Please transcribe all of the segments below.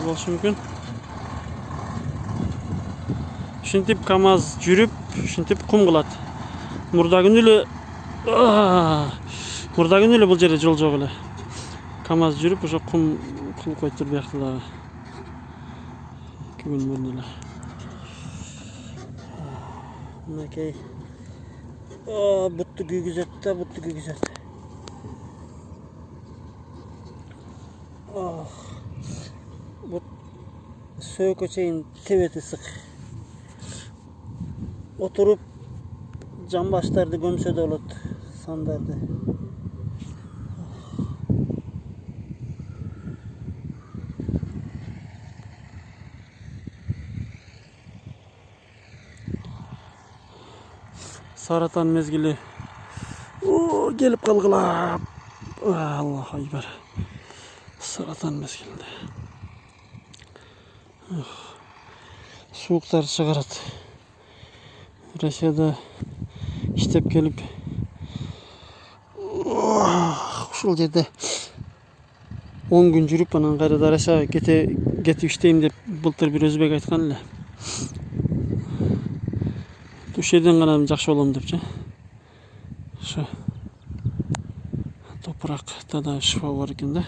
болушу мүмкүн. Ушинтип КамАЗ жүрүп, ушинтип кум кылат. Мурда күнү эле бул жерде жол жок эле. КамАЗ жүрүп, ошо кум кылып коюптур биякта дагы. 2 күн мурун эле. Мынакей. Бутту күйгүзөт да, бутту күйгүзөт. Бут сөйкө чейин тебети ысык. Отуруп жамбаштарды көмсө да болот, сандарды. Саратан мезгили келип калгыла. Аллаху акбар. Саратан мезгилинде. Сууктар чыгарат. Россияда иштеп келип ушул жерде 10 күн жүрүп, анан кайрадан Россияга кетип иштейм деп былтыр бир өзбек айткан эле. Ушул жерден гана жакшы болом депчи. Ошо топуракта да шифа бар экен да.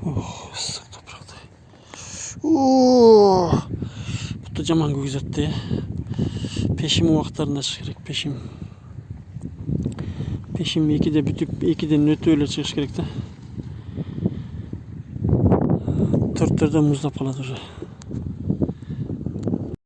Ысык топуракта. Буту жаман күйгүзөт да. Пешим убактарында чыгыш керек, пешим. Пешим 2'de бүтүп, 2'ден өтүп эле чыгыш керек да. 4'төрдө муздап калат уже.